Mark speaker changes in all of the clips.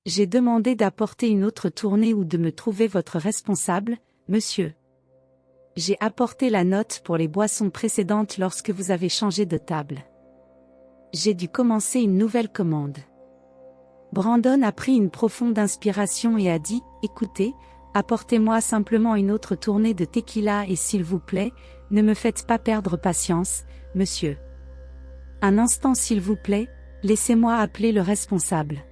Speaker 1: J'ai demandé d'apporter une autre tournée ou de me trouver votre responsable, monsieur. J'ai apporté la note pour les boissons précédentes lorsque vous avez changé de table. J'ai dû commencer une nouvelle commande. Brandon a pris une profonde inspiration et a dit, écoutez, apportez-moi simplement une autre tournée de tequila et s'il vous plaît, ne me faites pas perdre patience, monsieur. Un instant s'il vous plaît, laissez-moi appeler le responsable.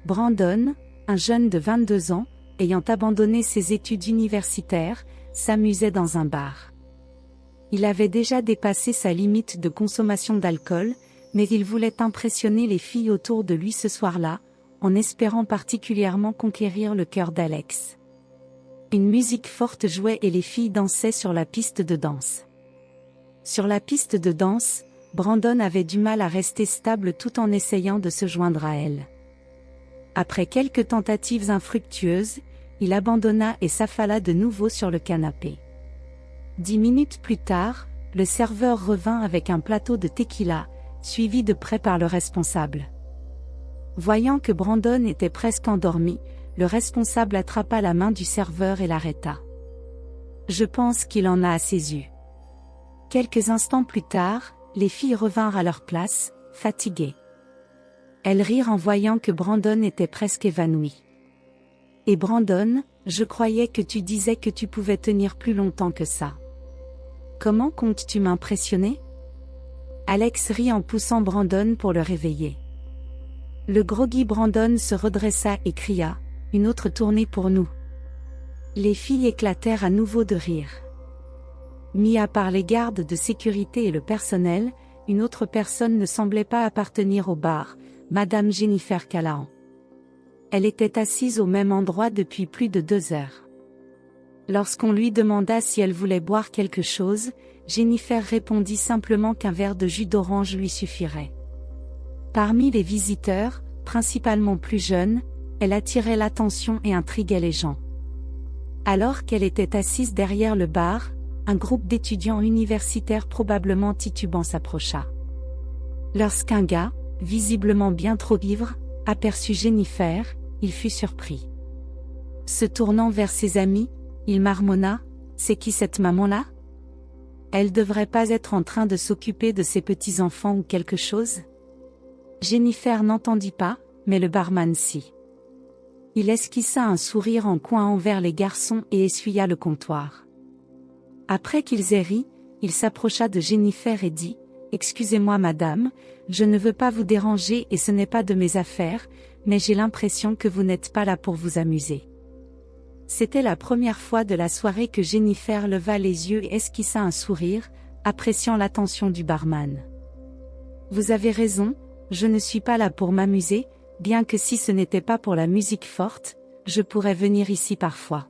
Speaker 1: Brandon, un jeune de 22 ans, ayant abandonné ses études universitaires, s'amusait dans un bar. Il avait déjà dépassé sa limite de consommation d'alcool, mais il voulait impressionner les filles autour de lui ce soir-là, en espérant particulièrement conquérir le cœur d'Alex. Une musique forte jouait et les filles dansaient sur la piste de danse. Sur la piste de danse, Brandon avait du mal à rester stable tout en essayant de se joindre à elle. Après quelques tentatives infructueuses, il abandonna et s'affala de nouveau sur le canapé. 10 minutes plus tard, le serveur revint avec un plateau de tequila, suivi de près par le responsable. Voyant que Brandon était presque endormi, le responsable attrapa la main du serveur et l'arrêta. Je pense qu'il en a assez eu. Quelques instants plus tard, les filles revinrent à leur place, fatiguées. Elles rirent en voyant que Brandon était presque évanoui. Et Brandon, je croyais que tu disais que tu pouvais tenir plus longtemps que ça. Comment comptes-tu m'impressionner ? Alex rit en poussant Brandon pour le réveiller. Le groggy Brandon se redressa et cria, « Une autre tournée pour nous !» Les filles éclatèrent à nouveau de rire. Mis à part les gardes de sécurité et le personnel, une autre personne ne semblait pas appartenir au bar, Madame Jennifer Callahan. Elle était assise au même endroit depuis plus de 2 heures. Lorsqu'on lui demanda si elle voulait boire quelque chose, Jennifer répondit simplement qu'un verre de jus d'orange lui suffirait. Parmi les visiteurs, principalement plus jeunes, elle attirait l'attention et intriguait les gens. Alors qu'elle était assise derrière le bar, un groupe d'étudiants universitaires probablement titubants s'approcha. Lorsqu'un gars, visiblement bien trop ivre, aperçut Jennifer, il fut surpris. Se tournant vers ses amis, il marmonna, « C'est qui cette maman-là ? Elle devrait pas être en train de s'occuper de ses petits-enfants ou quelque chose ?» Jennifer n'entendit pas, mais le barman si. Il esquissa un sourire en coin envers les garçons et essuya le comptoir. Après qu'ils aient ri, il s'approcha de Jennifer et dit, « Excusez-moi madame, je ne veux pas vous déranger et ce n'est pas de mes affaires, mais j'ai l'impression que vous n'êtes pas là pour vous amuser. » C'était la première fois de la soirée que Jennifer leva les yeux et esquissa un sourire, appréciant l'attention du barman. « Vous avez raison, je ne suis pas là pour m'amuser, bien que si ce n'était pas pour la musique forte, je pourrais venir ici parfois.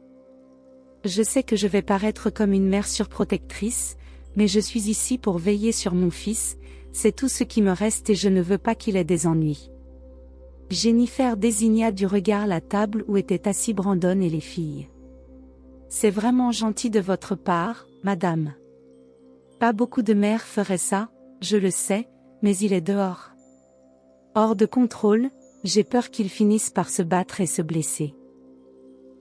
Speaker 1: Je sais que je vais paraître comme une mère surprotectrice, mais je suis ici pour veiller sur mon fils, c'est tout ce qui me reste et je ne veux pas qu'il ait des ennuis. » Jennifer désigna du regard la table où étaient assis Brandon et les filles. « C'est vraiment gentil de votre part, madame. Pas beaucoup de mères feraient ça, je le sais, mais il est dehors. Hors de contrôle, j'ai peur qu'il finisse par se battre et se blesser. »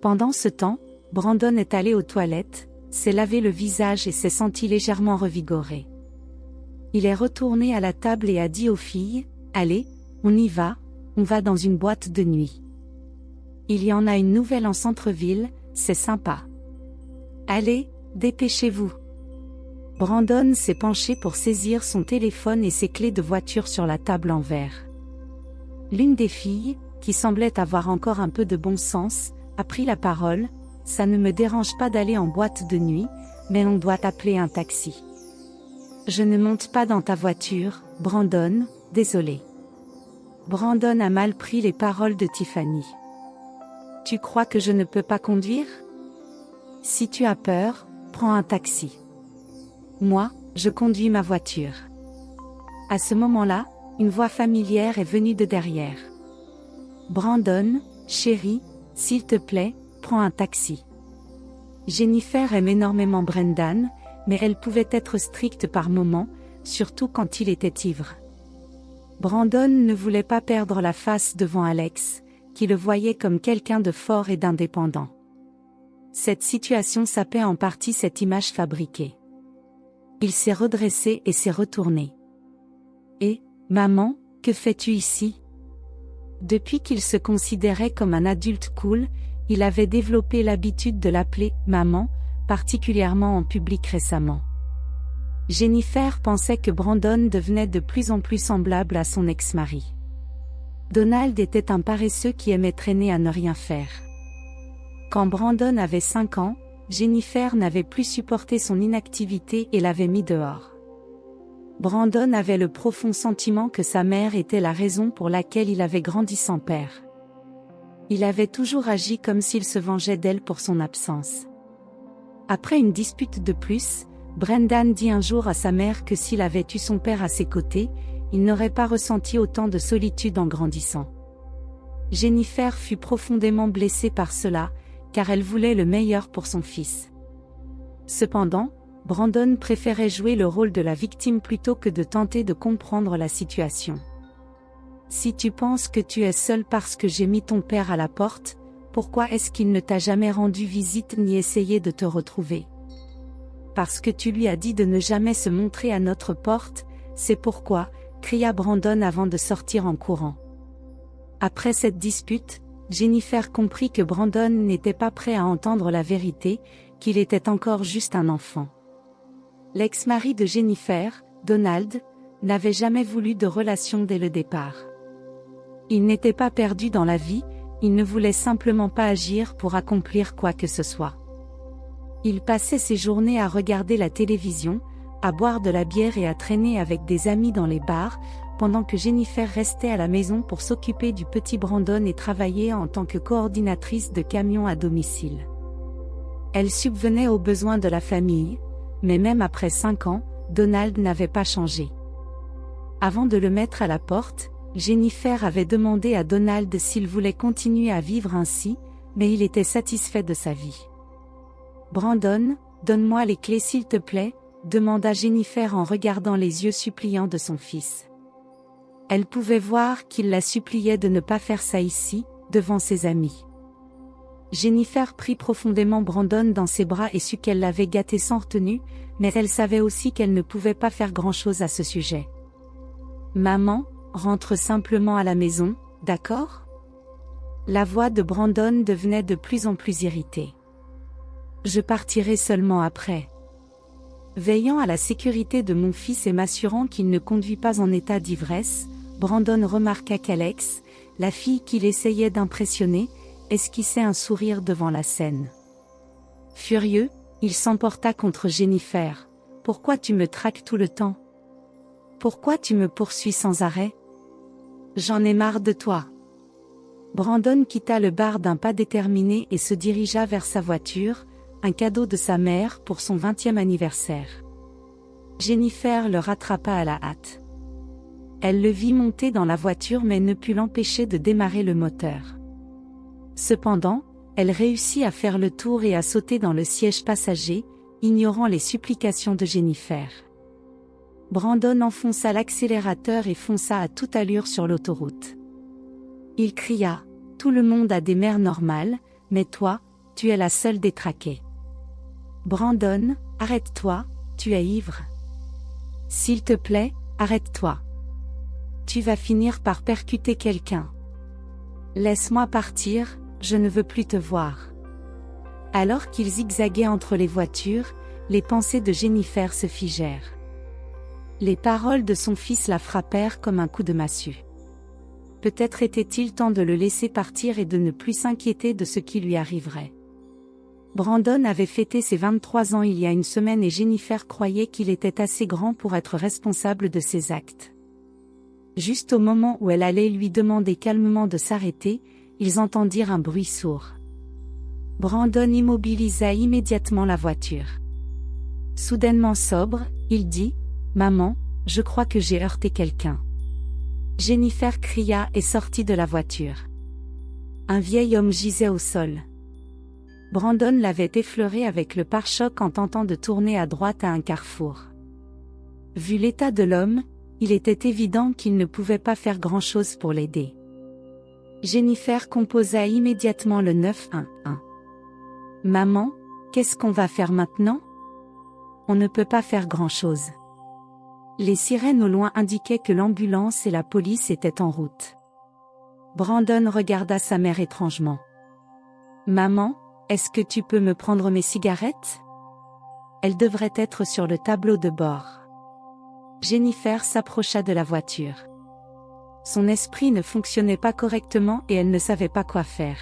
Speaker 1: Pendant ce temps, Brandon est allé aux toilettes, s'est lavé le visage et s'est senti légèrement revigoré. Il est retourné à la table et a dit aux filles, « Allez, on y va, on va dans une boîte de nuit. Il y en a une nouvelle en centre-ville, c'est sympa. Allez, dépêchez-vous. » Brandon s'est penché pour saisir son téléphone et ses clés de voiture sur la table en verre. L'une des filles, qui semblait avoir encore un peu de bon sens, a pris la parole, « Ça ne me dérange pas d'aller en boîte de nuit, mais on doit appeler un taxi. » « Je ne monte pas dans ta voiture, Brandon, désolé. » Brandon a mal pris les paroles de Tiffany. « Tu crois que je ne peux pas conduire ? Si tu as peur, prends un taxi. Moi, je conduis ma voiture. » À ce moment-là, une voix familière est venue de derrière. « Brandon, chérie, s'il te plaît, prends un taxi. » Jennifer aime énormément Brendan, mais elle pouvait être stricte par moments, surtout quand il était ivre. Brandon ne voulait pas perdre la face devant Alex, qui le voyait comme quelqu'un de fort et d'indépendant. Cette situation sapait en partie cette image fabriquée. Il s'est redressé et s'est retourné. « Et, maman, que fais-tu ici ?» Depuis qu'il se considérait comme un adulte cool, il avait développé l'habitude de l'appeler « maman », particulièrement en public récemment. Jennifer pensait que Brandon devenait de plus en plus semblable à son ex-mari. Donald était un paresseux qui aimait traîner à ne rien faire. Quand Brandon avait 5 ans, Jennifer n'avait plus supporté son inactivité et l'avait mis dehors. Brandon avait le profond sentiment que sa mère était la raison pour laquelle il avait grandi sans père. Il avait toujours agi comme s'il se vengeait d'elle pour son absence. Après une dispute de plus, Brendan dit un jour à sa mère que s'il avait eu son père à ses côtés, il n'aurait pas ressenti autant de solitude en grandissant. Jennifer fut profondément blessée par cela, car elle voulait le meilleur pour son fils. Cependant, Brandon préférait jouer le rôle de la victime plutôt que de tenter de comprendre la situation. « Si tu penses que tu es seul parce que j'ai mis ton père à la porte, pourquoi est-ce qu'il ne t'a jamais rendu visite ni essayé de te retrouver ? Parce que tu lui as dit de ne jamais se montrer à notre porte, c'est pourquoi » cria Brandon avant de sortir en courant. Après cette dispute, Jennifer comprit que Brandon n'était pas prêt à entendre la vérité, qu'il était encore juste un enfant. L'ex-mari de Jennifer, Donald, n'avait jamais voulu de relation dès le départ. Il n'était pas perdu dans la vie, il ne voulait simplement pas agir pour accomplir quoi que ce soit. Il passait ses journées à regarder la télévision, à boire de la bière et à traîner avec des amis dans les bars, pendant que Jennifer restait à la maison pour s'occuper du petit Brandon et travailler en tant que coordinatrice de camions à domicile. Elle subvenait aux besoins de la famille, mais même après 5 ans, Donald n'avait pas changé. Avant de le mettre à la porte, Jennifer avait demandé à Donald s'il voulait continuer à vivre ainsi, mais il était satisfait de sa vie. « Brandon, donne-moi les clés s'il te plaît », demanda Jennifer en regardant les yeux suppliants de son fils. Elle pouvait voir qu'il la suppliait de ne pas faire ça ici, devant ses amis. Jennifer prit profondément Brandon dans ses bras et sut qu'elle l'avait gâté sans retenue, mais elle savait aussi qu'elle ne pouvait pas faire grand-chose à ce sujet. « Maman, rentre simplement à la maison, d'accord ?» La voix de Brandon devenait de plus en plus irritée. « Je partirai seulement après. » Veillant à la sécurité de mon fils et m'assurant qu'il ne conduit pas en état d'ivresse, Brandon remarqua qu'Alex, la fille qu'il essayait d'impressionner, esquissait un sourire devant la scène. Furieux, il s'emporta contre Jennifer. « Pourquoi tu me traques tout le temps ? Pourquoi tu me poursuis sans arrêt ? J'en ai marre de toi. » Brandon quitta le bar d'un pas déterminé et se dirigea vers sa voiture, un cadeau de sa mère pour son 20e anniversaire. Jennifer le rattrapa à la hâte. Elle le vit monter dans la voiture mais ne put l'empêcher de démarrer le moteur. Cependant, elle réussit à faire le tour et à sauter dans le siège passager, ignorant les supplications de Jennifer. Brandon enfonça l'accélérateur et fonça à toute allure sur l'autoroute. Il cria « Tout le monde a des mères normales, mais toi, tu es la seule détraquée. Brandon, arrête-toi, tu es ivre. S'il te plaît, arrête-toi. Tu vas finir par percuter quelqu'un. Laisse-moi partir, je ne veux plus te voir. » Alors qu'ils zigzaguaient entre les voitures, les pensées de Jennifer se figèrent. Les paroles de son fils la frappèrent comme un coup de massue. Peut-être était-il temps de le laisser partir et de ne plus s'inquiéter de ce qui lui arriverait. Brandon avait fêté ses 23 ans il y a une semaine et Jennifer croyait qu'il était assez grand pour être responsable de ses actes. Juste au moment où elle allait lui demander calmement de s'arrêter, ils entendirent un bruit sourd. Brandon immobilisa immédiatement la voiture. Soudainement sobre, il dit « Maman, je crois que j'ai heurté quelqu'un. » Jennifer cria et sortit de la voiture. Un vieil homme gisait au sol. Brandon l'avait effleuré avec le pare-choc en tentant de tourner à droite à un carrefour. Vu l'état de l'homme, il était évident qu'il ne pouvait pas faire grand-chose pour l'aider. Jennifer composa immédiatement le 911. Maman, qu'est-ce qu'on va faire maintenant? On ne peut pas faire grand-chose. Les sirènes au loin indiquaient que l'ambulance et la police étaient en route. Brandon regarda sa mère étrangement. Maman, est-ce que tu peux me prendre mes cigarettes? Elles devraient être sur le tableau de bord. Jennifer s'approcha de la voiture. Son esprit ne fonctionnait pas correctement et elle ne savait pas quoi faire.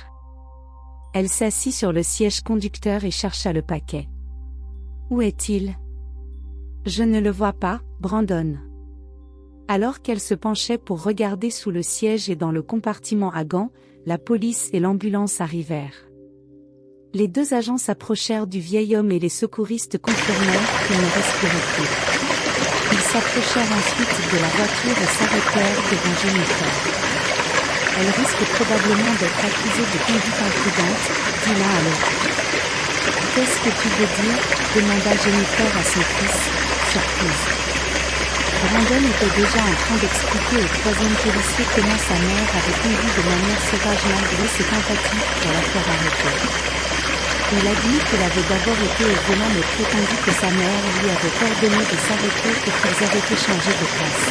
Speaker 1: Elle s'assit sur le siège conducteur et chercha le paquet. Où est-il? Je ne le vois pas, Brandon. Alors qu'elle se penchait pour regarder sous le siège et dans le compartiment à gants, la police et l'ambulance arrivèrent. Les deux agents s'approchèrent du vieil homme et les secouristes confirmèrent qu'il ne respirait plus. Ils s'approchèrent ensuite de la voiture et s'arrêtèrent devant Jennifer. Elle risque probablement d'être accusée de conduite imprudente, dit l'un à l'autre. Qu'est-ce que tu veux dire? Demanda Jennifer à son fils, surprise. Brandon était déjà en train d'expliquer au troisième policier comment sa mère avait conduit de manière sauvage malgré ses tentatives pour la faire arrêter. Il admit qu'il avait d'abord été au volant mais prétendu que sa mère lui avait ordonné de s'arrêter et qu'ils avaient échangé de place.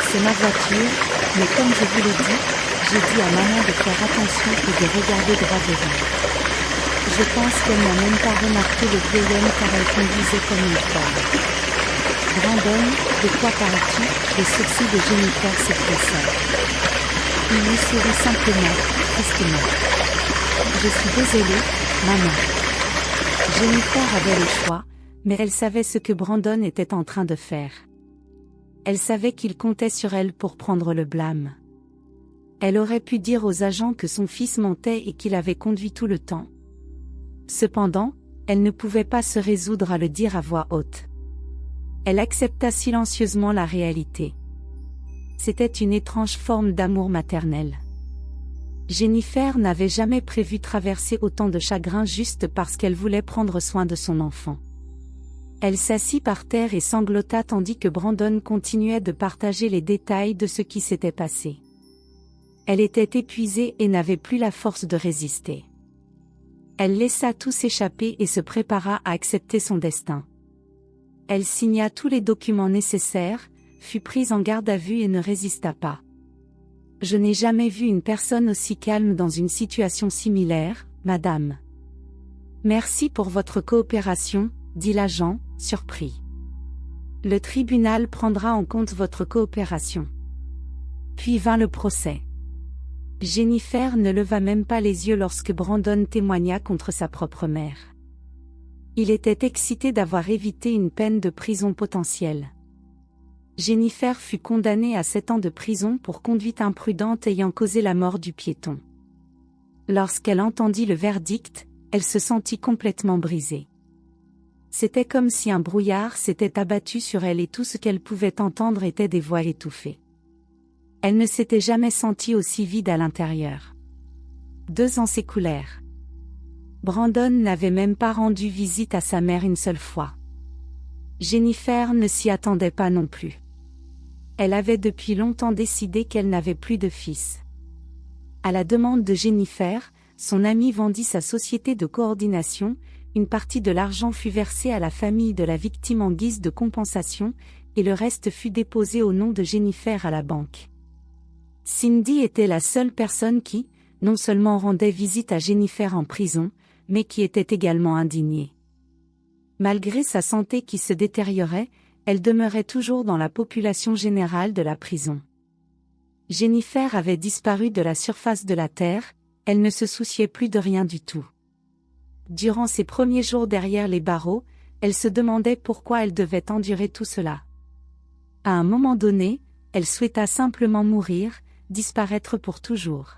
Speaker 1: C'est ma voiture, mais comme je vous l'ai dit, j'ai dit à maman de faire attention et de regarder droit devant. Je pense qu'elle n'a même pas remarqué le vieil homme car elle conduisait comme une folle. Brandon, de quoi parles-tu? Les sourcils de Jennifer s'effrissèrent. Il lui sourit simplement, tristement. Je suis désolée, maman. Jennifer avait le choix, mais elle savait ce que Brandon était en train de faire. Elle savait qu'il comptait sur elle pour prendre le blâme. Elle aurait pu dire aux agents que son fils mentait et qu'il avait conduit tout le temps. Cependant, elle ne pouvait pas se résoudre à le dire à voix haute. Elle accepta silencieusement la réalité. C'était une étrange forme d'amour maternel. Jennifer n'avait jamais prévu traverser autant de chagrin juste parce qu'elle voulait prendre soin de son enfant. Elle s'assit par terre et sanglota tandis que Brandon continuait de partager les détails de ce qui s'était passé. Elle était épuisée et n'avait plus la force de résister. Elle laissa tout s'échapper et se prépara à accepter son destin. Elle signa tous les documents nécessaires, fut prise en garde à vue et ne résista pas. Je n'ai jamais vu une personne aussi calme dans une situation similaire, madame. Merci pour votre coopération, dit l'agent, surpris. Le tribunal prendra en compte votre coopération. Puis vint le procès. Jennifer ne leva même pas les yeux lorsque Brandon témoigna contre sa propre mère. Il était excité d'avoir évité une peine de prison potentielle. Jennifer fut condamnée à 7 ans de prison pour conduite imprudente ayant causé la mort du piéton. Lorsqu'elle entendit le verdict, elle se sentit complètement brisée. C'était comme si un brouillard s'était abattu sur elle et tout ce qu'elle pouvait entendre était des voix étouffées. Elle ne s'était jamais sentie aussi vide à l'intérieur. 2 ans s'écoulèrent. Brandon n'avait même pas rendu visite à sa mère une seule fois. Jennifer ne s'y attendait pas non plus. Elle avait depuis longtemps décidé qu'elle n'avait plus de fils. À la demande de Jennifer, son ami vendit sa société de coordination, une partie de l'argent fut versée à la famille de la victime en guise de compensation, et le reste fut déposé au nom de Jennifer à la banque. Cindy était la seule personne qui, non seulement rendait visite à Jennifer en prison, mais qui était également indignée. Malgré sa santé qui se détériorait, elle demeurait toujours dans la population générale de la prison. Jennifer avait disparu de la surface de la terre, elle ne se souciait plus de rien du tout. Durant ses premiers jours derrière les barreaux, elle se demandait pourquoi elle devait endurer tout cela. À un moment donné, elle souhaita simplement mourir, disparaître pour toujours.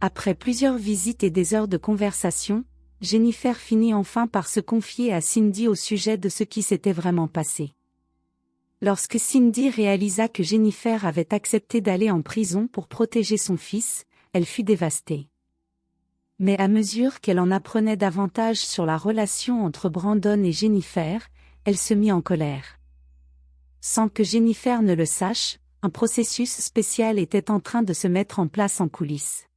Speaker 1: Après plusieurs visites et des heures de conversation, Jennifer finit enfin par se confier à Cindy au sujet de ce qui s'était vraiment passé. Lorsque Cindy réalisa que Jennifer avait accepté d'aller en prison pour protéger son fils, elle fut dévastée. Mais à mesure qu'elle en apprenait davantage sur la relation entre Brandon et Jennifer, elle se mit en colère. Sans que Jennifer ne le sache, un processus spécial était en train de se mettre en place en coulisses.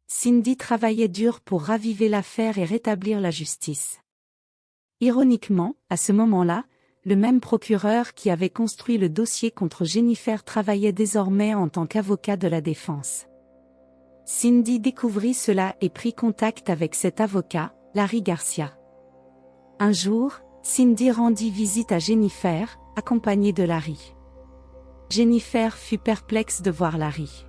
Speaker 1: Cindy travaillait dur pour raviver l'affaire et rétablir la justice. Ironiquement, à ce moment-là, le même procureur qui avait construit le dossier contre Jennifer travaillait désormais en tant qu'avocat de la défense. Cindy découvrit cela et prit contact avec cet avocat, Larry Garcia. Un jour, Cindy rendit visite à Jennifer, accompagnée de Larry. Jennifer fut perplexe de voir Larry.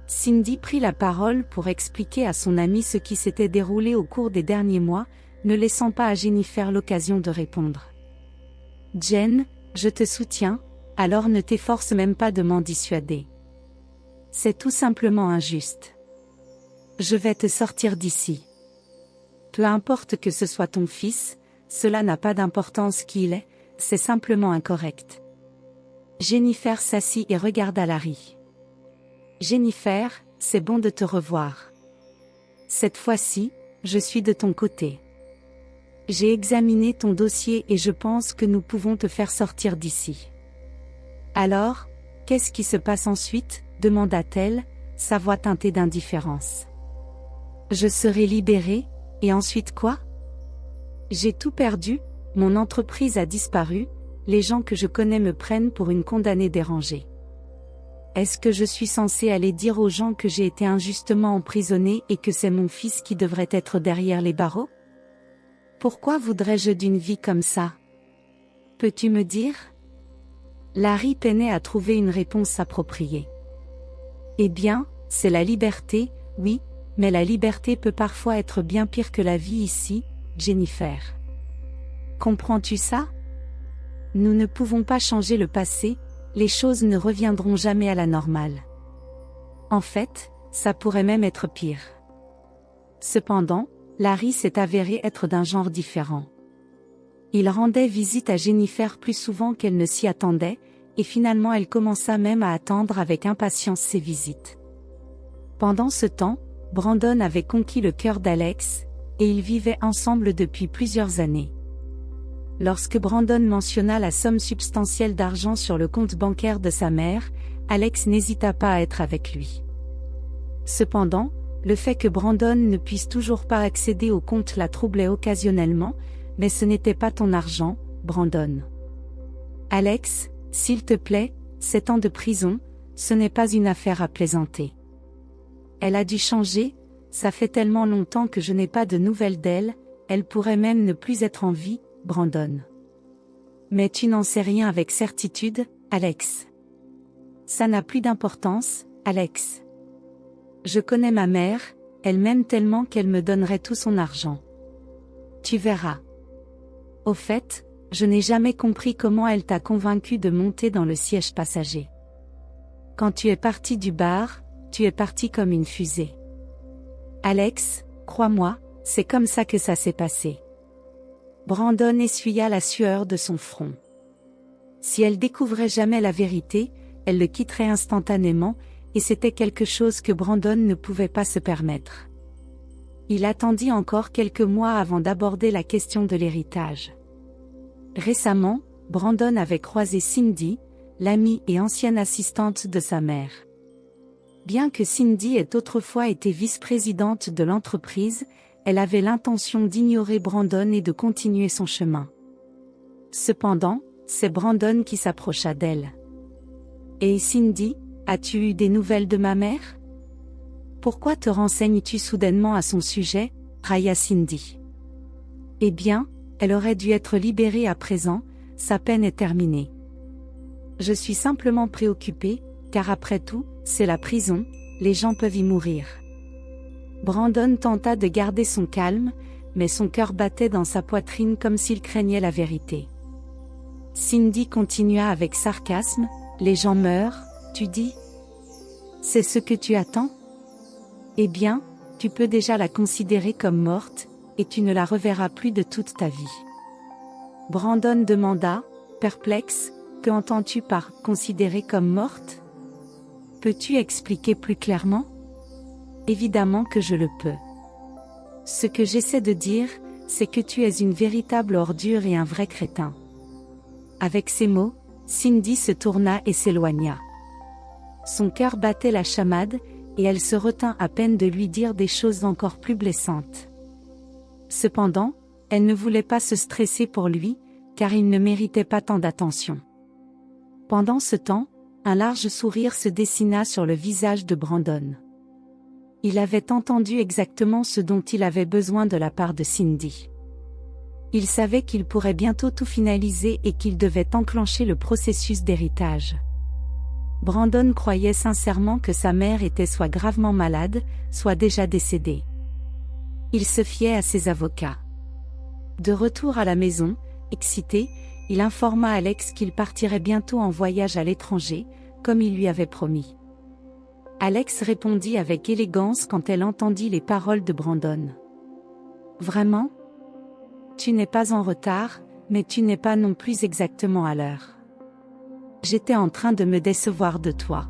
Speaker 1: Cindy prit la parole pour expliquer à son amie ce qui s'était déroulé au cours des derniers mois, ne laissant pas à Jennifer l'occasion de répondre. « Jen, je te soutiens, alors ne t'efforce même pas de m'en dissuader. C'est tout simplement injuste. Je vais te sortir d'ici. Peu importe que ce soit ton fils, cela n'a pas d'importance qui il est, c'est simplement incorrect. » Jennifer s'assit et regarda Larry. « Jennifer, c'est bon de te revoir. Cette fois-ci, je suis de ton côté. J'ai examiné ton dossier et je pense que nous pouvons te faire sortir d'ici. » « Alors, qu'est-ce qui se passe ensuite ?» demanda-t-elle, sa voix teintée d'indifférence. « Je serai libérée, et ensuite quoi ? J'ai tout perdu, mon entreprise a disparu, les gens que je connais me prennent pour une condamnée dérangée. Est-ce que je suis censée aller dire aux gens que j'ai été injustement emprisonnée et que c'est mon fils qui devrait être derrière les barreaux ? Pourquoi voudrais-je d'une vie comme ça ? Peux-tu me dire ? » Larry peinait à trouver une réponse appropriée. « Eh bien, c'est la liberté, oui, mais la liberté peut parfois être bien pire que la vie ici, Jennifer. Comprends-tu ça ? Nous ne pouvons pas changer le passé, les choses ne reviendront jamais à la normale. En fait, ça pourrait même être pire. » Cependant, Larry s'est avéré être d'un genre différent. Il rendait visite à Jennifer plus souvent qu'elle ne s'y attendait, et finalement elle commença même à attendre avec impatience ses visites. Pendant ce temps, Brandon avait conquis le cœur d'Alex, et ils vivaient ensemble depuis plusieurs années. Lorsque Brandon mentionna la somme substantielle d'argent sur le compte bancaire de sa mère, Alex n'hésita pas à être avec lui. Cependant, le fait que Brandon ne puisse toujours pas accéder au compte la troublait occasionnellement, mais ce n'était pas ton argent, Brandon. Alex, s'il te plaît, 7 ans de prison, ce n'est pas une affaire à plaisanter. Elle a dû changer, ça fait tellement longtemps que je n'ai pas de nouvelles d'elle, elle pourrait même ne plus être en vie, Brandon. Mais tu n'en sais rien avec certitude, Alex. Ça n'a plus d'importance, Alex. Je connais ma mère, elle m'aime tellement qu'elle me donnerait tout son argent. Tu verras. Au fait, je n'ai jamais compris comment elle t'a convaincu de monter dans le siège passager. Quand tu es parti du bar, tu es parti comme une fusée. Alex, crois-moi, c'est comme ça que ça s'est passé. Brandon essuya la sueur de son front. Si elle découvrait jamais la vérité, elle le quitterait instantanément, et c'était quelque chose que Brandon ne pouvait pas se permettre. Il attendit encore quelques mois avant d'aborder la question de l'héritage. Récemment, Brandon avait croisé Cindy, l'amie et ancienne assistante de sa mère. Bien que Cindy ait autrefois été vice-présidente de l'entreprise, elle avait l'intention d'ignorer Brandon et de continuer son chemin. Cependant, c'est Brandon qui s'approcha d'elle. « Et Cindy, as-tu eu des nouvelles de ma mère ? Pourquoi te renseignes-tu soudainement à son sujet ?» railla Cindy. « Eh bien, elle aurait dû être libérée à présent, sa peine est terminée. Je suis simplement préoccupée, car après tout, c'est la prison, les gens peuvent y mourir. » Brandon tenta de garder son calme, mais son cœur battait dans sa poitrine comme s'il craignait la vérité. Cindy continua avec sarcasme, « Les gens meurent, tu dis ? C'est ce que tu attends ? Eh bien, tu peux déjà la considérer comme morte, et tu ne la reverras plus de toute ta vie. » Brandon demanda, perplexe, « Que entends-tu par « considérer comme morte » ? Peux-tu expliquer plus clairement ? Évidemment que je le peux. Ce que j'essaie de dire, c'est que tu es une véritable ordure et un vrai crétin. Avec ces mots, Cindy se tourna et s'éloigna. Son cœur battait la chamade, et elle se retint à peine de lui dire des choses encore plus blessantes. Cependant, elle ne voulait pas se stresser pour lui, car il ne méritait pas tant d'attention. Pendant ce temps, un large sourire se dessina sur le visage de Brandon. Il avait entendu exactement ce dont il avait besoin de la part de Cindy. Il savait qu'il pourrait bientôt tout finaliser et qu'il devait enclencher le processus d'héritage. Brandon croyait sincèrement que sa mère était soit gravement malade, soit déjà décédée. Il se fiait à ses avocats. De retour à la maison, excité, il informa Alex qu'il partirait bientôt en voyage à l'étranger, comme il lui avait promis. Alex répondit avec élégance quand elle entendit les paroles de Brandon. « Vraiment ? Tu n'es pas en retard, mais tu n'es pas non plus exactement à l'heure. J'étais en train de me décevoir de toi.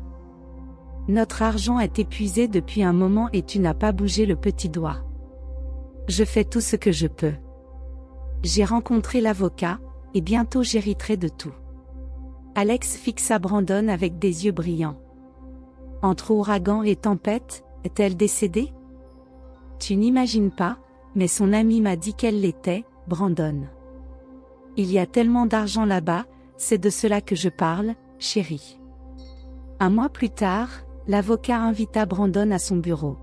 Speaker 1: Notre argent est épuisé depuis un moment et tu n'as pas bougé le petit doigt. Je fais tout ce que je peux. J'ai rencontré l'avocat, et bientôt j'hériterai de tout. » Alex fixa Brandon avec des yeux brillants. « Entre ouragan et tempête, est-elle décédée ? » « Tu n'imagines pas, mais son ami m'a dit qu'elle l'était, Brandon. Il y a tellement d'argent là-bas, c'est de cela que je parle, chérie. » Un mois plus tard, l'avocat invita Brandon à son bureau.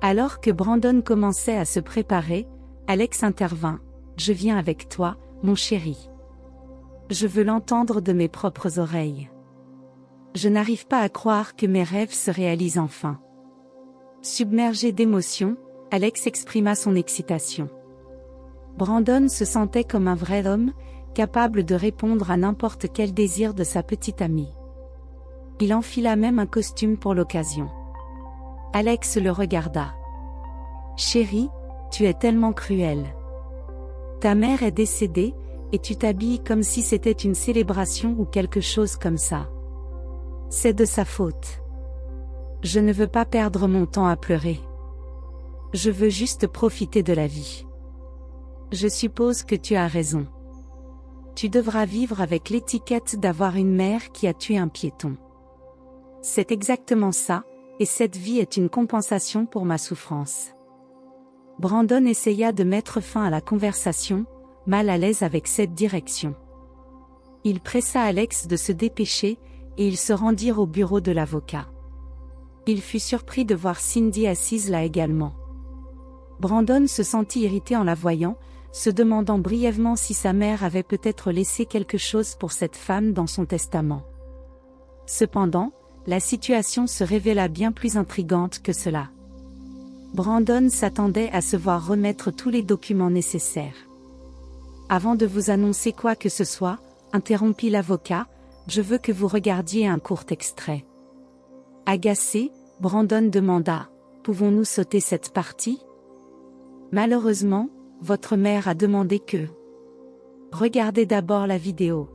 Speaker 1: Alors que Brandon commençait à se préparer, Alex intervint. « Je viens avec toi, mon chéri. Je veux l'entendre de mes propres oreilles. Je n'arrive pas à croire que mes rêves se réalisent enfin. » Submergé d'émotion, Alex exprima son excitation. Brandon se sentait comme un vrai homme, capable de répondre à n'importe quel désir de sa petite amie. Il enfila même un costume pour l'occasion. Alex le regarda. « Chérie, tu es tellement cruelle. Ta mère est décédée, et tu t'habilles comme si c'était une célébration ou quelque chose comme ça. C'est de sa faute. Je ne veux pas perdre mon temps à pleurer. Je veux juste profiter de la vie. Je suppose que tu as raison. Tu devras vivre avec l'étiquette d'avoir une mère qui a tué un piéton. C'est exactement ça, et cette vie est une compensation pour ma souffrance. » Brandon essaya de mettre fin à la conversation, mal à l'aise avec cette direction. Il pressa Alex de se dépêcher, et ils se rendirent au bureau de l'avocat. Il fut surpris de voir Cindy assise là également. Brandon se sentit irrité en la voyant, se demandant brièvement si sa mère avait peut-être laissé quelque chose pour cette femme dans son testament. Cependant, la situation se révéla bien plus intrigante que cela. Brandon s'attendait à se voir remettre tous les documents nécessaires. « Avant de vous annoncer quoi que ce soit, » interrompit l'avocat, « je veux que vous regardiez un court extrait. » Agacé, Brandon demanda, « Pouvons-nous sauter cette partie ? » « Malheureusement, votre mère a demandé que... » « Regardez d'abord la vidéo. »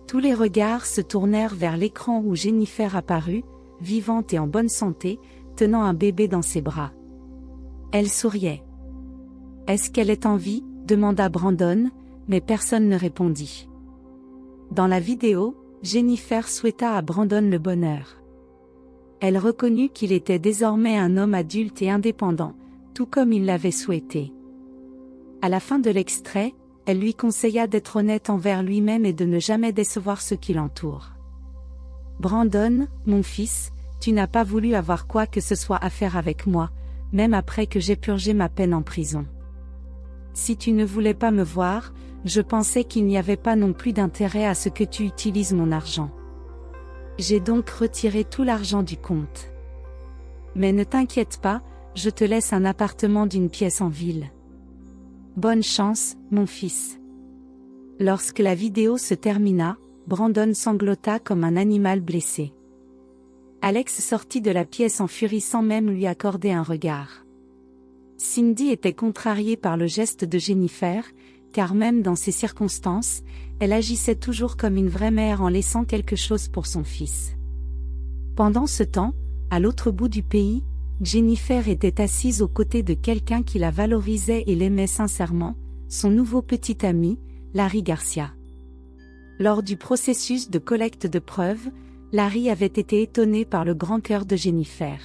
Speaker 1: Tous les regards se tournèrent vers l'écran où Jennifer apparut, vivante et en bonne santé, tenant un bébé dans ses bras. Elle souriait. « Est-ce qu'elle est en vie ? » demanda Brandon, mais personne ne répondit. Dans la vidéo, Jennifer souhaita à Brandon le bonheur. Elle reconnut qu'il était désormais un homme adulte et indépendant, tout comme il l'avait souhaité. À la fin de l'extrait, elle lui conseilla d'être honnête envers lui-même et de ne jamais décevoir ceux qui l'entourent. « Brandon, mon fils, tu n'as pas voulu avoir quoi que ce soit à faire avec moi, même après que j'ai purgé ma peine en prison. Si tu ne voulais pas me voir, je pensais qu'il n'y avait pas non plus d'intérêt à ce que tu utilises mon argent. J'ai donc retiré tout l'argent du compte. Mais ne t'inquiète pas, je te laisse un appartement d'une pièce en ville. Bonne chance, mon fils. » Lorsque la vidéo se termina, Brandon sanglota comme un animal blessé. Alex sortit de la pièce en furie sans même lui accorder un regard. Cindy était contrariée par le geste de Jennifer, car même dans ces circonstances, elle agissait toujours comme une vraie mère en laissant quelque chose pour son fils. Pendant ce temps, à l'autre bout du pays, Jennifer était assise aux côtés de quelqu'un qui la valorisait et l'aimait sincèrement, son nouveau petit ami, Larry Garcia. Lors du processus de collecte de preuves, Larry avait été étonné par le grand cœur de Jennifer.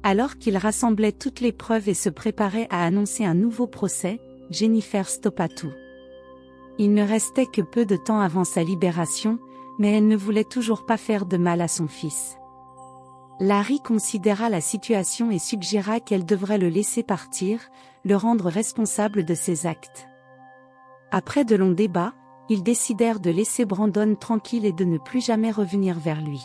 Speaker 1: Alors qu'il rassemblait toutes les preuves et se préparait à annoncer un nouveau procès, Jennifer stoppa tout. Il ne restait que peu de temps avant sa libération, mais elle ne voulait toujours pas faire de mal à son fils. Larry considéra la situation et suggéra qu'elle devrait le laisser partir, le rendre responsable de ses actes. Après de longs débats, ils décidèrent de laisser Brandon tranquille et de ne plus jamais revenir vers lui.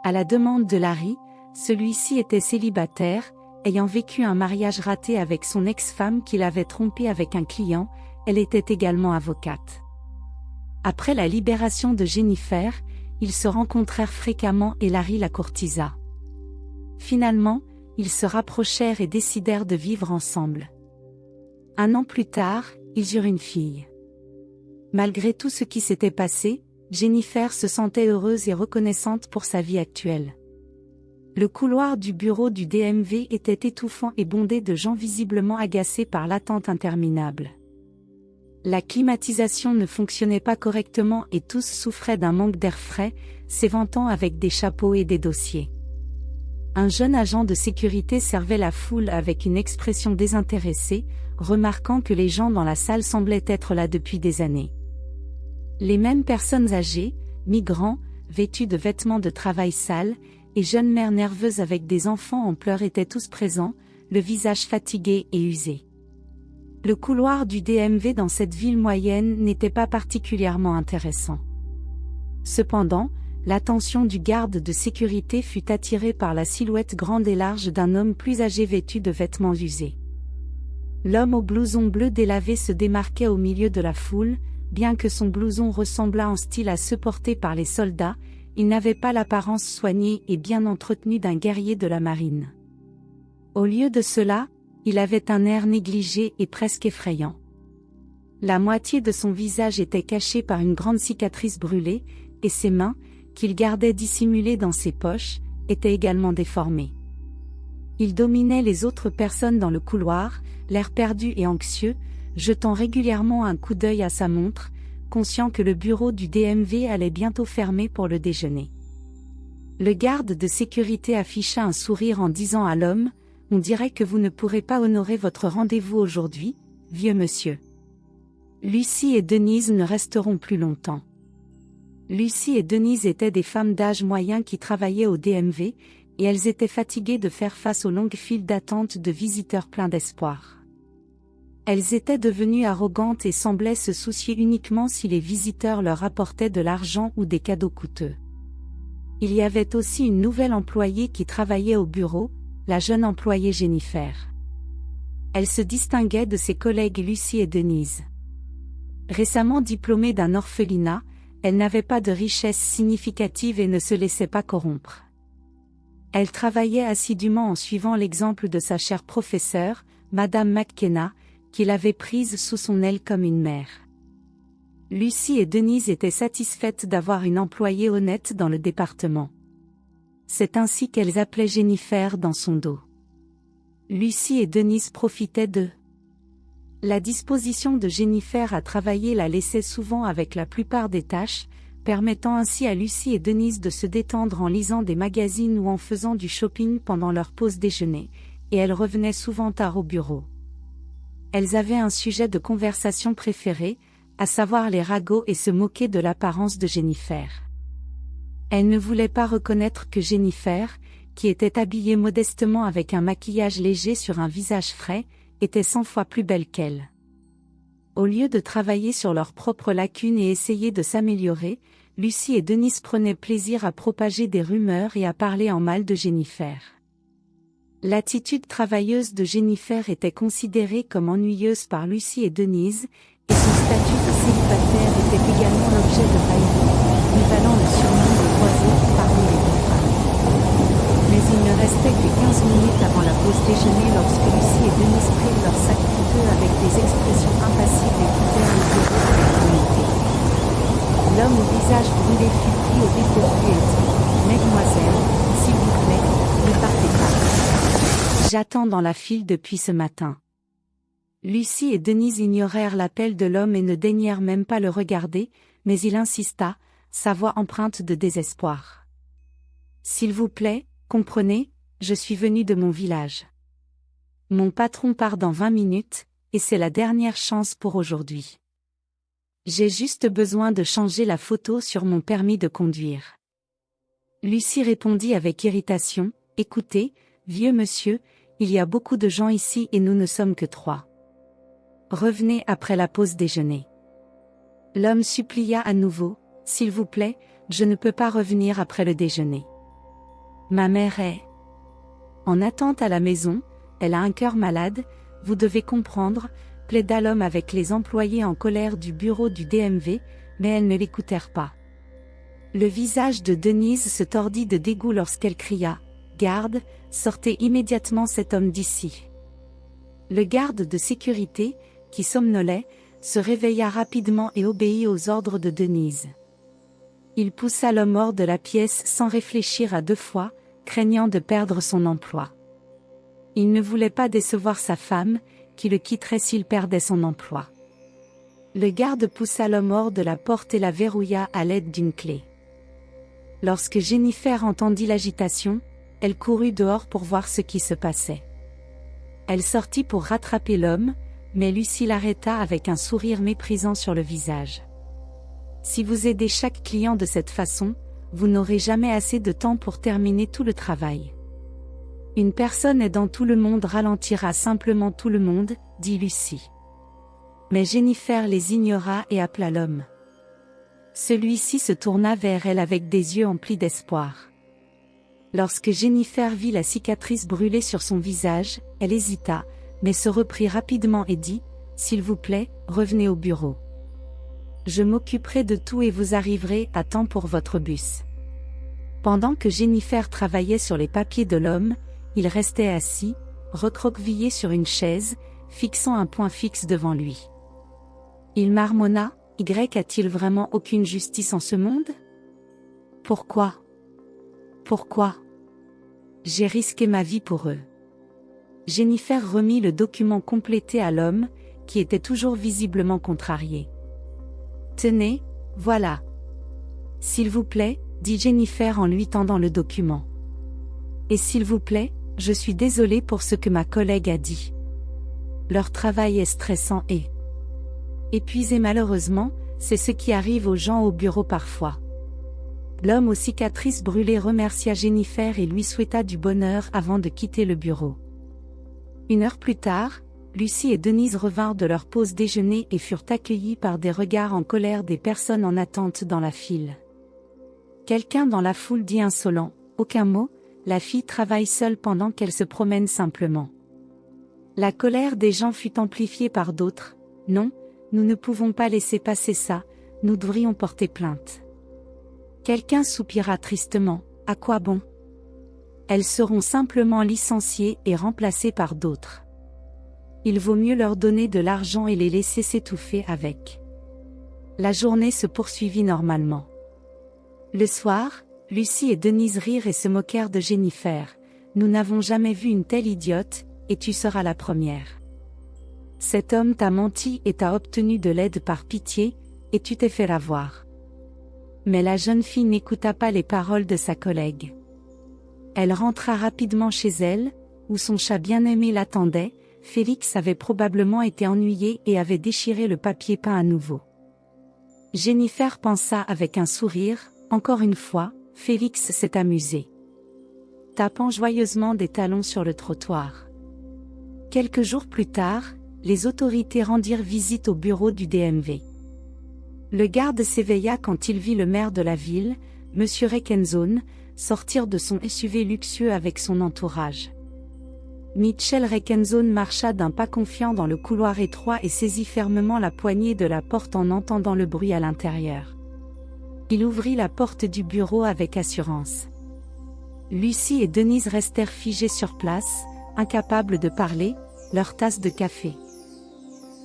Speaker 1: À la demande de Larry, celui-ci était célibataire, ayant vécu un mariage raté avec son ex-femme qu'il avait trompé avec un client, elle était également avocate. Après la libération de Jennifer, ils se rencontrèrent fréquemment et Larry la courtisa. Finalement, ils se rapprochèrent et décidèrent de vivre ensemble. 1 an plus tard, ils eurent une fille. Malgré tout ce qui s'était passé, Jennifer se sentait heureuse et reconnaissante pour sa vie actuelle. Le couloir du bureau du DMV était étouffant et bondé de gens visiblement agacés par l'attente interminable. La climatisation ne fonctionnait pas correctement et tous souffraient d'un manque d'air frais, s'éventant avec des chapeaux et des dossiers. Un jeune agent de sécurité servait la foule avec une expression désintéressée, remarquant que les gens dans la salle semblaient être là depuis des années. Les mêmes personnes âgées, migrants, vêtus de vêtements de travail sales, et jeunes mères nerveuses avec des enfants en pleurs étaient tous présents, le visage fatigué et usé. Le couloir du DMV dans cette ville moyenne n'était pas particulièrement intéressant. Cependant, l'attention du garde de sécurité fut attirée par la silhouette grande et large d'un homme plus âgé vêtu de vêtements usés. L'homme au blouson bleu délavé se démarquait au milieu de la foule, bien que son blouson ressemblât en style à ceux portés par les soldats, il n'avait pas l'apparence soignée et bien entretenue d'un guerrier de la marine. Au lieu de cela, il avait un air négligé et presque effrayant. La moitié de son visage était cachée par une grande cicatrice brûlée, et ses mains, qu'il gardait dissimulées dans ses poches, étaient également déformées. Il dominait les autres personnes dans le couloir, l'air perdu et anxieux, jetant régulièrement un coup d'œil à sa montre, conscient que le bureau du DMV allait bientôt fermer pour le déjeuner. Le garde de sécurité afficha un sourire en disant à l'homme: « On dirait que vous ne pourrez pas honorer votre rendez-vous aujourd'hui, vieux monsieur. » Lucy et Denise ne resteront plus longtemps. Lucy et Denise étaient des femmes d'âge moyen qui travaillaient au DMV, et elles étaient fatiguées de faire face aux longues files d'attente de visiteurs pleins d'espoir. Elles étaient devenues arrogantes et semblaient se soucier uniquement si les visiteurs leur apportaient de l'argent ou des cadeaux coûteux. Il y avait aussi une nouvelle employée qui travaillait au bureau, la jeune employée Jennifer. Elle se distinguait de ses collègues Lucy et Denise. Récemment diplômée d'un orphelinat, elle n'avait pas de richesse significative et ne se laissait pas corrompre. Elle travaillait assidûment en suivant l'exemple de sa chère professeure, Madame McKenna, qui l'avait prise sous son aile comme une mère. Lucy et Denise étaient satisfaites d'avoir une employée honnête dans le département. C'est ainsi qu'elles appelaient Jennifer dans son dos. Lucy et Denise profitaient d'eux. La disposition de Jennifer à travailler la laissait souvent avec la plupart des tâches, permettant ainsi à Lucy et Denise de se détendre en lisant des magazines ou en faisant du shopping pendant leur pause déjeuner, et elles revenaient souvent tard au bureau. Elles avaient un sujet de conversation préféré, à savoir les ragots et se moquer de l'apparence de Jennifer. Elles ne voulaient pas reconnaître que Jennifer, qui était habillée modestement avec un maquillage léger sur un visage frais, était 100 fois plus belle qu'elle. Au lieu de travailler sur leurs propres lacunes et essayer de s'améliorer, Lucy et Denise prenaient plaisir à propager des rumeurs et à parler en mal de Jennifer. L'attitude travailleuse de Jennifer était considérée comme ennuyeuse par Lucy et Denise, et son statut de célibataire était également l'objet de railleries, lui valant le surnom de l'oiseau parmi les deux femmes. Mais il ne restait que 15 minutes avant la pause déjeuner lorsque Lucy et Denise prirent leur sac coûteux avec des expressions impassibles et quittèrent le bureau avec dignité. L'homme au visage brûlé fut pris au dépourvu et dit: « Mesdemoiselles, s'il vous plaît, ne partez pas. J'attends dans la file depuis ce matin. » Lucy et Denise ignorèrent l'appel de l'homme et ne daignèrent même pas le regarder, mais il insista, sa voix empreinte de désespoir. S'il vous plaît, comprenez, je suis venu de mon village. Mon patron part dans 20 minutes, et c'est la dernière chance pour aujourd'hui. J'ai juste besoin de changer la photo sur mon permis de conduire. Lucie répondit avec irritation, écoutez, vieux monsieur, il y a beaucoup de gens ici et nous ne sommes que 3. Revenez après la pause déjeuner. L'homme supplia à nouveau, s'il vous plaît, je ne peux pas revenir après le déjeuner. Ma mère est en attente à la maison, elle a un cœur malade, vous devez comprendre, plaida l'homme avec les employés en colère du bureau du DMV, mais elles ne l'écoutèrent pas. Le visage de Denise se tordit de dégoût lorsqu'elle cria « Garde, sortez immédiatement cet homme d'ici !» Le garde de sécurité, qui somnolait, se réveilla rapidement et obéit aux ordres de Denise. Il poussa l'homme hors de la pièce sans réfléchir à 2 fois, craignant de perdre son emploi. Il ne voulait pas décevoir sa femme, qui le quitterait s'il perdait son emploi. Le garde poussa l'homme hors de la porte et la verrouilla à l'aide d'une clé. Lorsque Jennifer entendit l'agitation, elle courut dehors pour voir ce qui se passait. Elle sortit pour rattraper l'homme, mais Lucie l'arrêta avec un sourire méprisant sur le visage. Si vous aidez chaque client de cette façon, vous n'aurez jamais assez de temps pour terminer tout le travail. Une personne aidant tout le monde ralentira simplement tout le monde, dit Lucie. Mais Jennifer les ignora et appela l'homme. Celui-ci se tourna vers elle avec des yeux emplis d'espoir. Lorsque Jennifer vit la cicatrice brûlée sur son visage, elle hésita, mais se reprit rapidement et dit « S'il vous plaît, revenez au bureau. Je m'occuperai de tout et vous arriverez à temps pour votre bus. » Pendant que Jennifer travaillait sur les papiers de l'homme, il restait assis, recroquevillé sur une chaise, fixant un point fixe devant lui. Il marmonna, « Y a-t-il vraiment aucune justice en ce monde ? Pourquoi ? Pourquoi ? J'ai risqué ma vie pour eux. » Jennifer remit le document complété à l'homme, qui était toujours visiblement contrarié. « Tenez, voilà. »« S'il vous plaît, » dit Jennifer en lui tendant le document. « Et s'il vous plaît, je suis désolée pour ce que ma collègue a dit. Leur travail est stressant et épuisé malheureusement, c'est ce qui arrive aux gens au bureau parfois. » L'homme aux cicatrices brûlées remercia Jennifer et lui souhaita du bonheur avant de quitter le bureau. 1 heure plus tard, Lucie et Denise revinrent de leur pause déjeuner et furent accueillis par des regards en colère des personnes en attente dans la file. Quelqu'un dans la foule dit insolent, « Aucun mot, la fille travaille seule pendant qu'elle se promène simplement. » La colère des gens fut amplifiée par d'autres, « Non, nous ne pouvons pas laisser passer ça, nous devrions porter plainte. » Quelqu'un soupira tristement, « À quoi bon ? Elles seront simplement licenciées et remplacées par d'autres. Il vaut mieux leur donner de l'argent et les laisser s'étouffer avec. » La journée se poursuivit normalement. Le soir, Lucie et Denise rirent et se moquèrent de Jennifer. « Nous n'avons jamais vu une telle idiote, et tu seras la première. Cet homme t'a menti et t'a obtenu de l'aide par pitié, et tu t'es fait avoir. » Mais la jeune fille n'écouta pas les paroles de sa collègue. Elle rentra rapidement chez elle, où son chat bien-aimé l'attendait. Félix avait probablement été ennuyé et avait déchiré le papier peint à nouveau. Jennifer pensa avec un sourire, encore une fois, Félix s'est amusé. Tapant joyeusement des talons sur le trottoir. Quelques jours plus tard, les autorités rendirent visite au bureau du DMV. Le garde s'éveilla quand il vit le maire de la ville, M. Reckenzone, sortir de son SUV luxueux avec son entourage. Mitchell Reckenzone marcha d'un pas confiant dans le couloir étroit et saisit fermement la poignée de la porte en entendant le bruit à l'intérieur. Il ouvrit la porte du bureau avec assurance. Lucie et Denise restèrent figées sur place, incapables de parler, leur tasse de café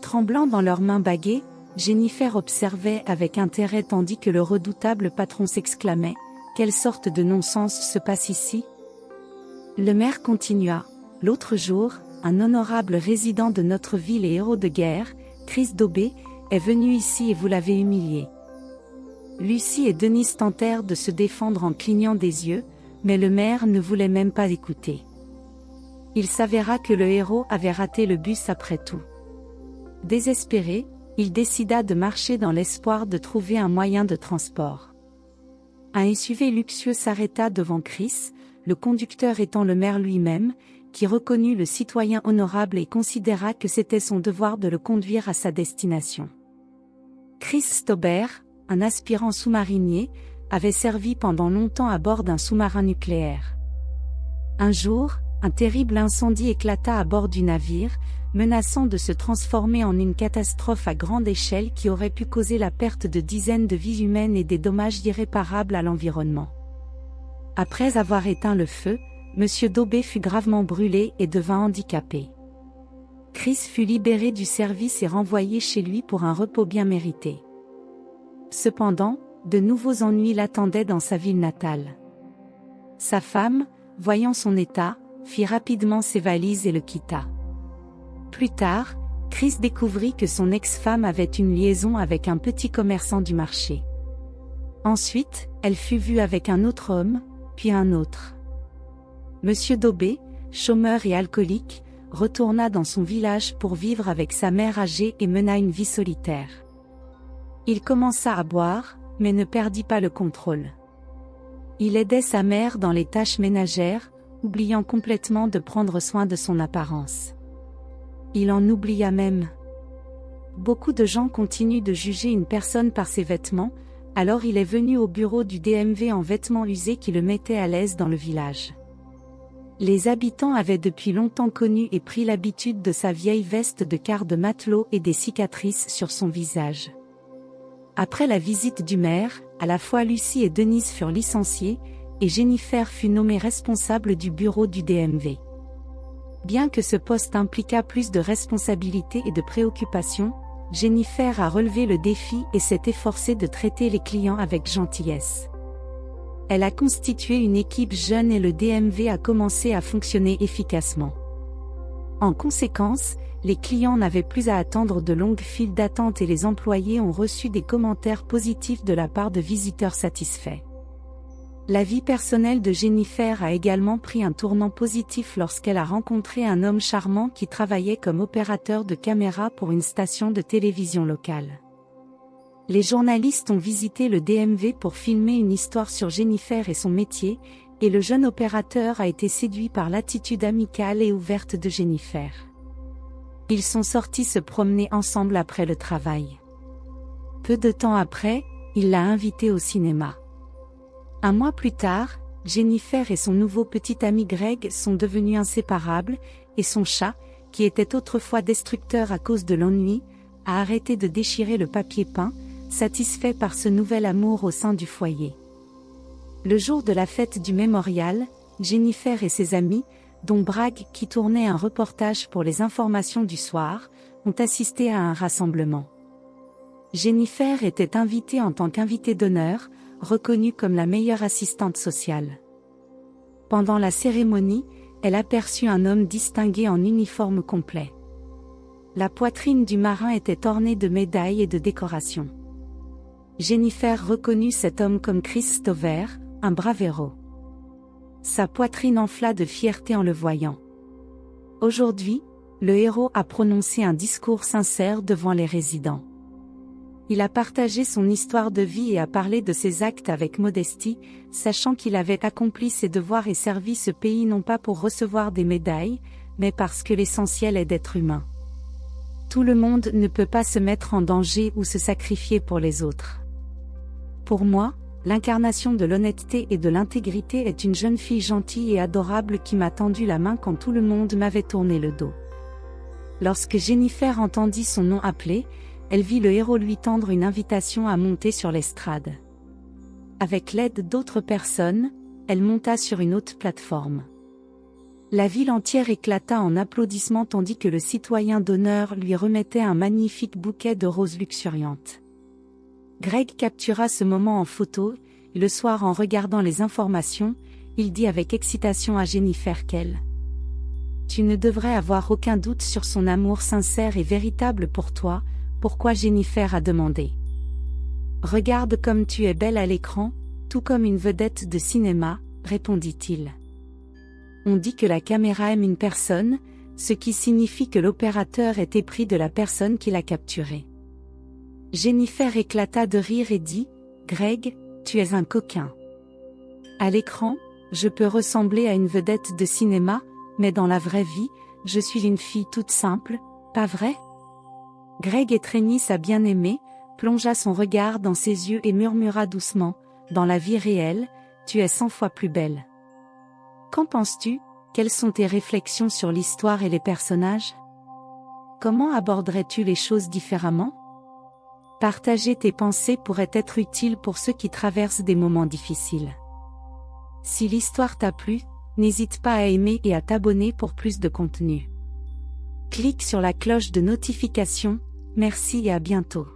Speaker 1: tremblant dans leurs mains baguées. Jennifer observait avec intérêt tandis que le redoutable patron s'exclamait « Quelle sorte de non-sens se passe ici ?» Le maire continua « L'autre jour, un honorable résident de notre ville et héros de guerre, Chris Daubé, est venu ici et vous l'avez humilié. Lucie et Denise tentèrent de se défendre en clignant des yeux, mais le maire ne voulait même pas écouter. Il s'avéra que le héros avait raté le bus après tout. Désespéré, il décida de marcher dans l'espoir de trouver un moyen de transport. Un SUV luxueux s'arrêta devant Chris, le conducteur étant le maire lui-même, qui reconnut le citoyen honorable et considéra que c'était son devoir de le conduire à sa destination. Chris Stauber, un aspirant sous-marinier, avait servi pendant longtemps à bord d'un sous-marin nucléaire. Un jour, un terrible incendie éclata à bord du navire, menaçant de se transformer en une catastrophe à grande échelle qui aurait pu causer la perte de dizaines de vies humaines et des dommages irréparables à l'environnement. Après avoir éteint le feu, M. Daubé fut gravement brûlé et devint handicapé. Chris fut libéré du service et renvoyé chez lui pour un repos bien mérité. Cependant, de nouveaux ennuis l'attendaient dans sa ville natale. Sa femme, voyant son état, fit rapidement ses valises et le quitta. Plus tard, Chris découvrit que son ex-femme avait une liaison avec un petit commerçant du marché. Ensuite, elle fut vue avec un autre homme, puis un autre. Monsieur Daubé, chômeur et alcoolique, retourna dans son village pour vivre avec sa mère âgée et mena une vie solitaire. Il commença à boire, mais ne perdit pas le contrôle. Il aidait sa mère dans les tâches ménagères, oubliant complètement de prendre soin de son apparence. Il en oublia même. Beaucoup de gens continuent de juger une personne par ses vêtements, alors il est venu au bureau du DMV en vêtements usés qui le mettaient à l'aise dans le village. Les habitants avaient depuis longtemps connu et pris l'habitude de sa vieille veste de quart de matelot et des cicatrices sur son visage. Après la visite du maire, à la fois Lucie et Denise furent licenciées, et Jennifer fut nommée responsable du bureau du DMV. Bien que ce poste impliquât plus de responsabilités et de préoccupations, Jennifer a relevé le défi et s'est efforcée de traiter les clients avec gentillesse. Elle a constitué une équipe jeune et le DMV a commencé à fonctionner efficacement. En conséquence, les clients n'avaient plus à attendre de longues files d'attente et les employés ont reçu des commentaires positifs de la part de visiteurs satisfaits. La vie personnelle de Jennifer a également pris un tournant positif lorsqu'elle a rencontré un homme charmant qui travaillait comme opérateur de caméra pour une station de télévision locale. Les journalistes ont visité le DMV pour filmer une histoire sur Jennifer et son métier, et le jeune opérateur a été séduit par l'attitude amicale et ouverte de Jennifer. Ils sont sortis se promener ensemble après le travail. Peu de temps après, il l'a invitée au cinéma. Un mois plus tard, Jennifer et son nouveau petit ami Greg sont devenus inséparables, et son chat, qui était autrefois destructeur à cause de l'ennui, a arrêté de déchirer le papier peint, satisfait par ce nouvel amour au sein du foyer. Le jour de la fête du mémorial, Jennifer et ses amis, dont Bragg qui tournait un reportage pour les informations du soir, ont assisté à un rassemblement. Jennifer était invitée en tant qu'invitée d'honneur, reconnue comme la meilleure assistante sociale. Pendant la cérémonie, elle aperçut un homme distingué en uniforme complet. La poitrine du marin était ornée de médailles et de décorations. Jennifer reconnut cet homme comme Chris Stauber, un brave héros. Sa poitrine enfla de fierté en le voyant. Aujourd'hui, le héros a prononcé un discours sincère devant les résidents. Il a partagé son histoire de vie et a parlé de ses actes avec modestie, sachant qu'il avait accompli ses devoirs et servi ce pays non pas pour recevoir des médailles, mais parce que l'essentiel est d'être humain. Tout le monde ne peut pas se mettre en danger ou se sacrifier pour les autres. Pour moi, l'incarnation de l'honnêteté et de l'intégrité est une jeune fille gentille et adorable qui m'a tendu la main quand tout le monde m'avait tourné le dos. Lorsque Jennifer entendit son nom appelé, elle vit le héros lui tendre une invitation à monter sur l'estrade. Avec l'aide d'autres personnes, elle monta sur une haute plateforme. La ville entière éclata en applaudissements tandis que le citoyen d'honneur lui remettait un magnifique bouquet de roses luxuriantes. Greg captura ce moment en photo, et le soir en regardant les informations, il dit avec excitation à Jennifer qu'elle « Tu ne devrais avoir aucun doute sur son amour sincère et véritable pour toi », pourquoi Jennifer a demandé. Regarde comme tu es belle à l'écran, tout comme une vedette de cinéma, répondit-il. On dit que la caméra aime une personne, ce qui signifie que l'opérateur est épris de la personne qui l'a capturé. Jennifer éclata de rire et dit, « Greg, tu es un coquin. À l'écran, je peux ressembler à une vedette de cinéma, mais dans la vraie vie, je suis une fille toute simple, pas vrai ?» Greg étreignit sa bien-aimée, plongea son regard dans ses yeux et murmura doucement, « Dans la vie réelle, tu es 100 fois plus belle. » Qu'en penses-tu? Quelles sont tes réflexions sur l'histoire et les personnages? Comment aborderais-tu les choses différemment? Partager tes pensées pourrait être utile pour ceux qui traversent des moments difficiles. Si l'histoire t'a plu, n'hésite pas à aimer et à t'abonner pour plus de contenu. Clique sur la cloche de notification. Merci et à bientôt.